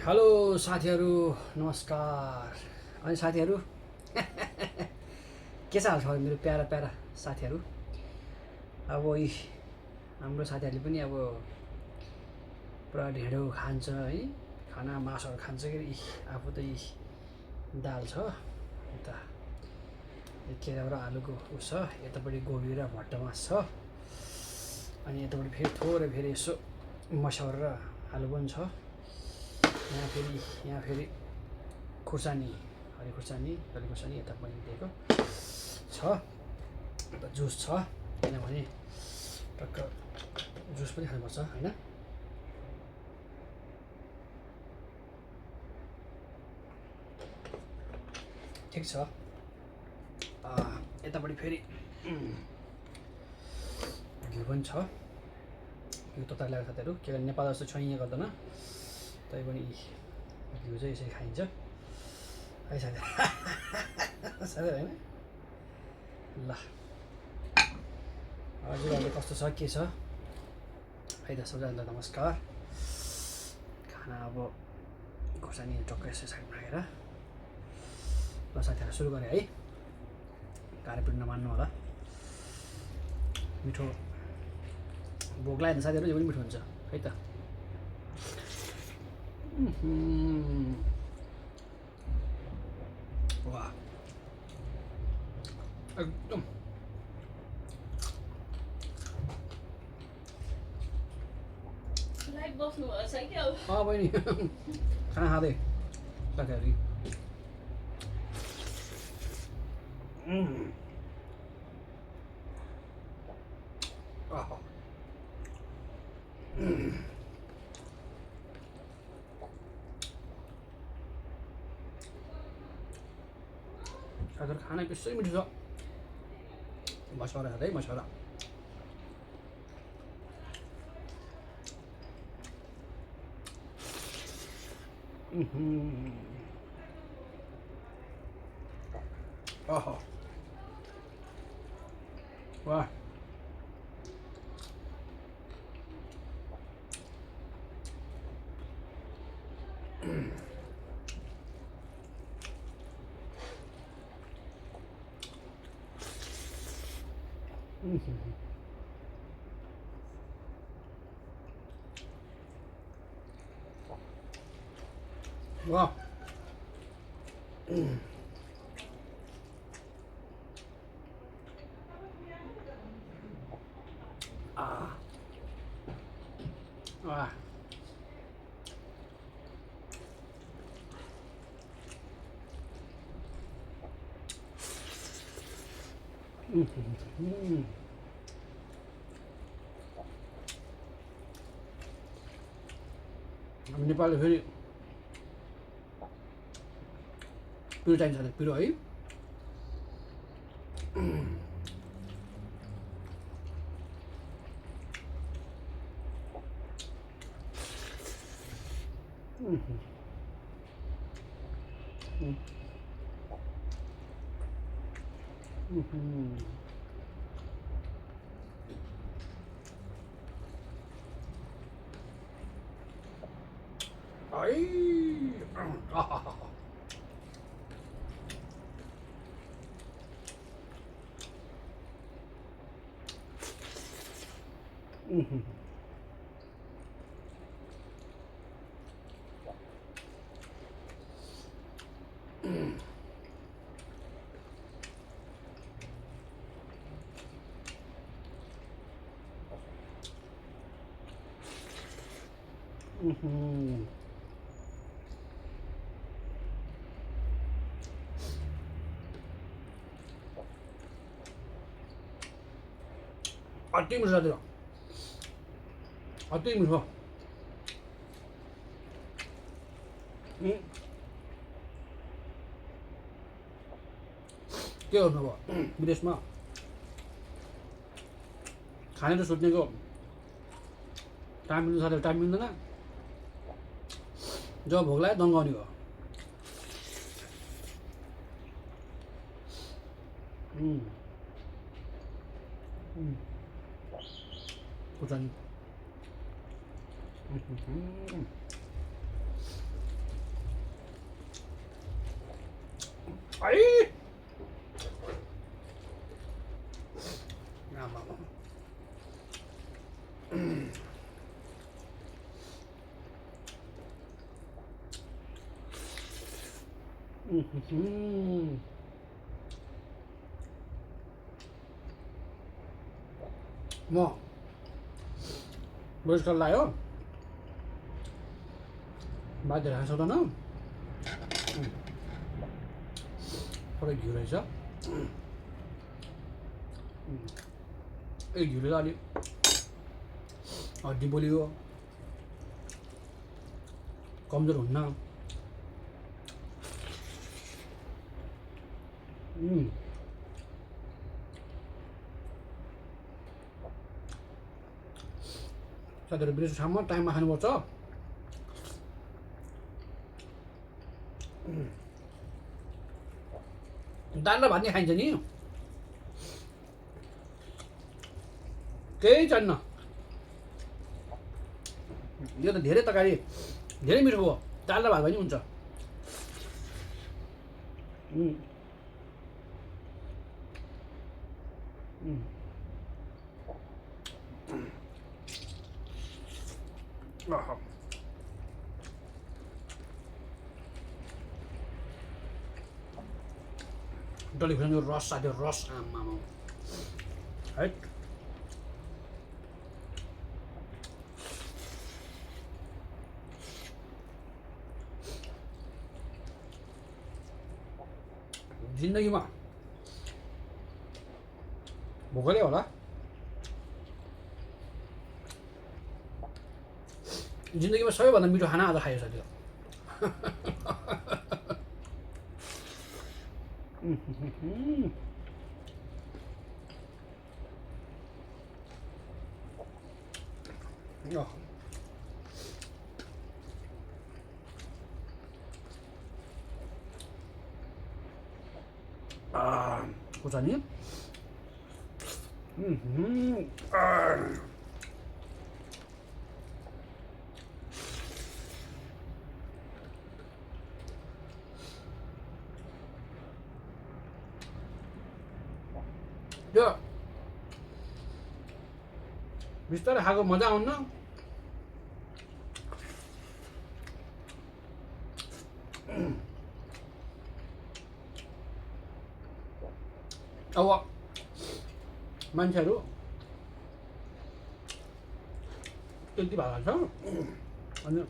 Hello साथीहरू, नमस्कार। अनि साथीहरू के छ हाल मेरो प्यारा प्यारा साथीहरू। अब यी हाम्रो साथीहरूले पनि अब पुरा ढेँडो खान्छ है, खाना मासुहरू खान्छ कि आफू त यी दाल छ यता, केरा र आलुको उस छ, यतापट्टि गोबी र भट्टा मास छ, अनि यतापट्टि फेरि थोरै फेरि यसो मस्याउ र आलु पनि छ। यहाँ फेरि खुर्सानी, हरियो खुर्सानी यता पनि दिएको छ। जुस छ, किनभने टक्क जुस पनि खानुपर्छ होइन। ठिक छ। यतापट्टि फेरि घिउ पनि छ। घिउ तताएर ल्याएको साथीहरू, के गर्ने नेपाल जस्तो छैन गर्दैन, तै पनि घिउ चाहिँ यसरी खाइन्छ है साथीहरू। साथीहरू होइन ल, हजुरहरूले कस्तो छ के छ है त, सबैजनालाई नमस्कार। खाना अब खोर्सानी टक्क यसो साइडमा राखेर ल साथीहरू सुरु गरेँ है। कार्यक्रम नमान्नु होला, मिठो भोक लाग्यो भने साथीहरू यो पनि मिठो हुन्छ है त। वाह, एकदम बहिनी खाना खाँदै साथीहरू। साथीहरू खाना त्यसै मिठो छ, मसौरा है मसौरा। वाह, वाह, वाह, हामी नेपालले फेरि पिरो चाहिन्छ पिरो है। अति मिठो साथीहरू, अति मिठो। के गर्नु अब विदेशमा खाने त सोध्नेको टाइम मिल्नु साथीहरू, टाइम मिल्दैन। जब भोक लाग्यो दङ्गाउने हो। खुर्सानी 아이. 아마. 뭐 갈라요? 말들 하셔도는 थोड़ा घिउ रहेछ ए घिउले त अलि हड्डी बलियो कमजोर हुन्न साथीहरू बेलुकासम्म टाइममा खानुपर्छ दाल र भात नै खाइन्छ नि केही चाहिन्न यो त धेरै तरकारी धेरै मिठो हो दाल र भात पनि हुन्छ डल्ले खुर्सानीको रस साथी रस आमा है जिन्दगीमा भोकले होला जिन्दगीमा सबैभन्दा मिठो खाना आज खायो साथी खुर्सानी त्यो बिस्तारै खाएको मजा आउन्न अब मान्छेहरू त्यति भएको छ अनि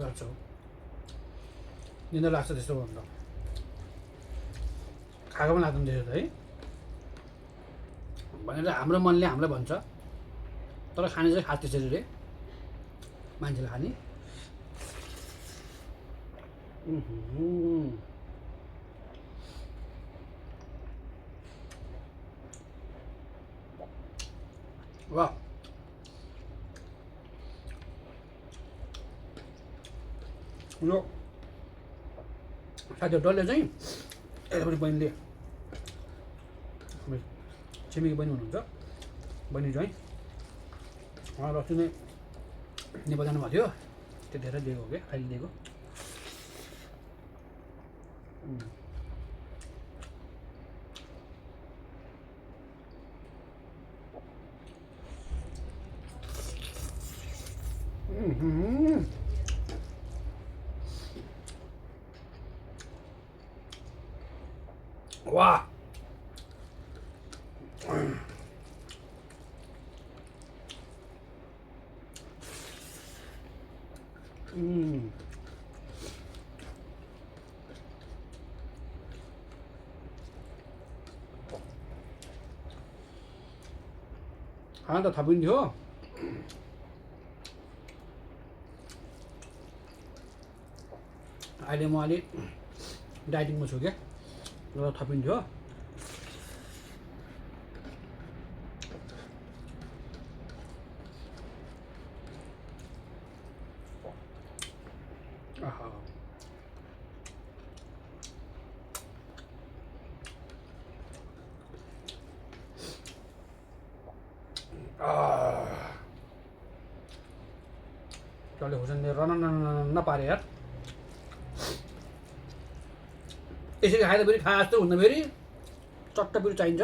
गर्छौ निन्द्रा लाग्छ त्यस्तो भन्दा खाएको पनि लाग्दैन त्यसो त है भनेर हाम्रो मनले हामीलाई भन्छ तर खाने चाहिँ खास त्यसरी रे मान्छेले खाने वाह यो साथीहरू डल्ले चाहिँ यतापट्टि बहिनीले छिमेकी बहिनी हुनुहुन्छ बहिनी चाहिँ उहाँलाई अस्ति नै नेपाल जानुभएको थियो त्यतिखेर दिएको हो क्या अहिले दिएको वाह खाना त थपिन्थ्यो अहिले म अलिक डाइटिङमा छु क्या र थपिन्थ्यो चल्ले खुर्सानी रन पारे यार यसरी खाएर फेरि खाए जस्तो हुन्न फेरि चट्ट पिरो चाहिन्छ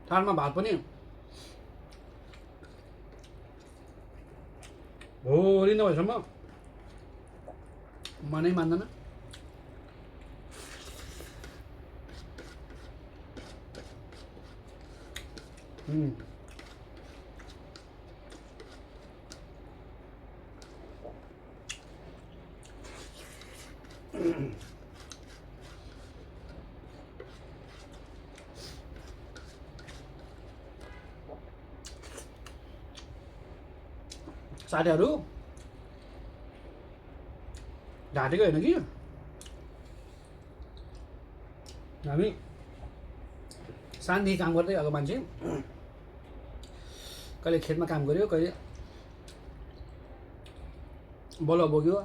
थालमा भात पनि भोलि नभएसम्म मनै मान्दैन साथीहरू ढाँटेको होइन कि हामी सानदेखि काम गर्दै आएको मान्छे कहिले खेतमा काम गर्यो कहिले बलुवा बोक्यो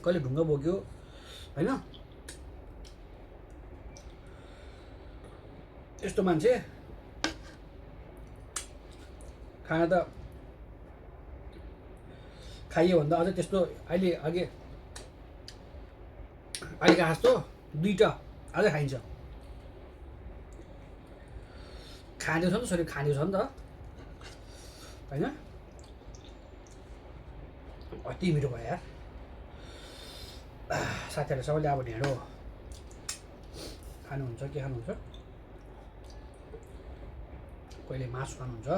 कहिले ढुङ्गा बोक्यो होइन यस्तो मान्छे खाना त खाइयो भन्दा अझै त्यस्तो अहिले जस्तो दुईवटा अझै खाइन्छ खाँदैछ नि त शरीर खाँदैछ नि त होइन अति मिठो भयो यार साथीहरू सबैले अब ढेँडो खानुहुन्छ के खानुहुन्छ कहिले मासु खानुहुन्छ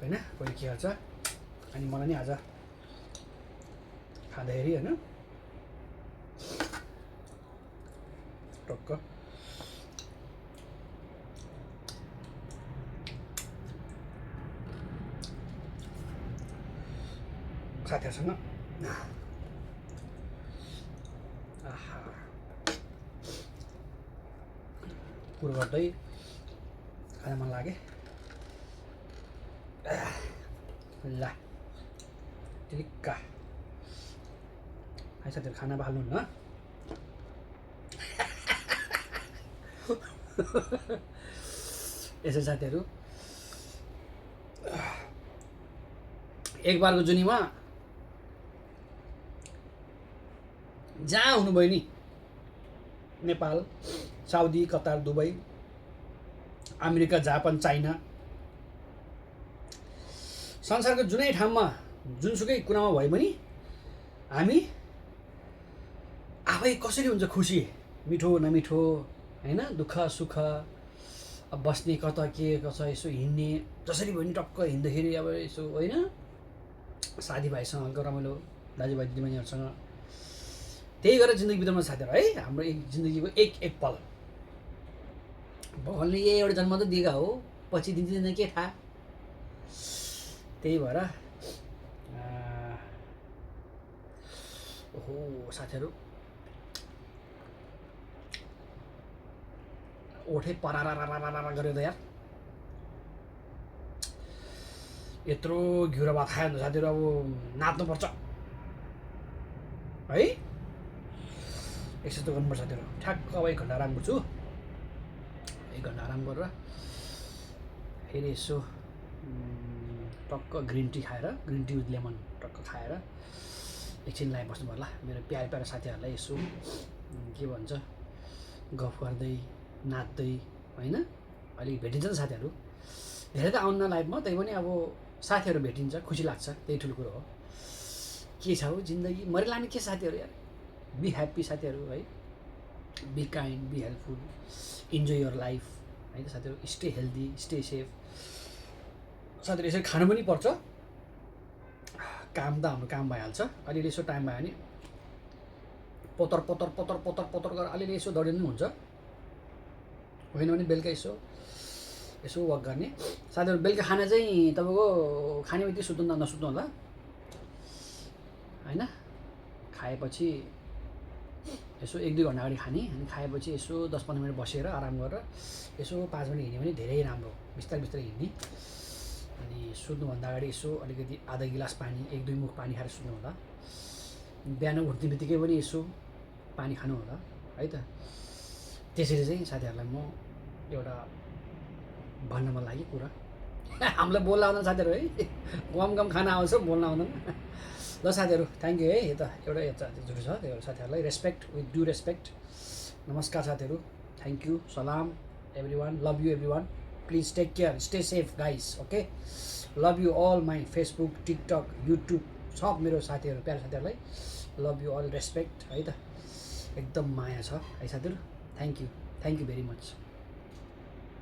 होइन कहिले के गर्छ अनि मलाई नि आज खाँदाखेरि होइन टक्क साथीहरूसँग कुरो गर्दै खान मन लागे ल टिक्का है साथीहरू खाना बाल्नुहुन्न यसै साथीहरू एक बारको जुनीमा जहाँ हुनुभयो नि Nepal Saudi Qatar Dubai America Japan China संसारको जुनै ठाउँमा जुनसुकै कुरामा भए पनि हामी आफै कसरी हुन्छ खुसी मिठो नमिठो होइन दुःख सुख अब बस्ने कता के कसो यसो हिँड्ने जसरी भयो नि टक्क हिँड्दाखेरि अब यसो होइन साथीभाइसँग हल्का रमाइलो दाजुभाइ दिदीबहिनीहरूसँग त्यही गरेर जिन्दगी बिताउनु साथीहरू है हाम्रो एक जिन्दगीको एक पल भगवान्ले एउटा जन्म त दिएका हो पछि दिँदैन के थाहा त्यही भएर ओहो साथीहरू ओठै परारा गरेर यार यत्रो घिउ र भात खायो भने साथीहरू अब नाच्नुपर्छ है एक्सर्साइज त गर्नुपर्छ साथीहरू ठ्याक्क अब 1 घन्टा आराम गर्छु 1 घन्टा आराम गरेर फेरि यसो टक्क ग्रिन टी विथ लेमन टक्क खाएर एकछिन लाइ बस्नु पर्ला मेरो प्यारा साथीहरूलाई यसो के भन्छ गफ गर्दै नाच्दै होइन अलिक भेटिन्छ नि साथीहरू धेरै त आउन्न लाइफमा त्यही पनि अब साथीहरू भेटिन्छ खुसी लाग्छ त्यही ठुलो कुरो हो के छ हौ जिन्दगी मरिलाने के साथीहरू यार बी ह्याप्पी साथीहरू है be kind be helpful enjoy your life है त साथीहरू स्टे हेल्दी स्टे सेफ साथीहरू यसरी खानु पनि पर्छ काम त हाम्रो काम भइहाल्छ अलिअलि यसो टाइम भयो भने पतर गरेर अलिअलि यसो दौडिनु पनि हुन्छ होइन भने बेलुका यसो वक गर्ने साथीहरू बेलुका खाना चाहिँ तपाईँको खाने बित्तिकै सुत्नु नसुत्नु होला होइन खाएपछि यसो 1-2 घन्टा अगाडि खाने अनि खाएपछि यसो 10-15 मिनट बसेर आराम गरेर यसो 5 मिनट हिँड्यो भने धेरै राम्रो बिस्तारै हिँड्ने अनि सुत्नुभन्दा अगाडि यसो अलिकति आधा गिलास पानी 1-2 मुख पानी खाएर सुत्नु होला बिहान उठ्ने बित्तिकै पनि यसो पानी खानु होला है त त्यसरी चाहिँ साथीहरूलाई म एउटा भन्न मन लाग्यो कुरा हामीलाई बोल्न आउँदैन साथीहरू है कम खाना आउँछ बोल्न आउँदैन ल साथीहरू थ्याङ्क यू है यो त एउटा जुटो छ त्यो साथीहरूलाई रेस्पेक्ट विथ ड्यु रेस्पेक्ट नमस्कार साथीहरू थ्याङ्क यू सलाम everyone love you everyone please take care stay safe guys okay love you all my Facebook TikTok YouTube सब मेरो साथीहरू प्यारो साथीहरूलाई लभ यु अल रेस्पेक्ट है त एकदम माया छ है साथीहरू थ्याङ्क यू भेरी मच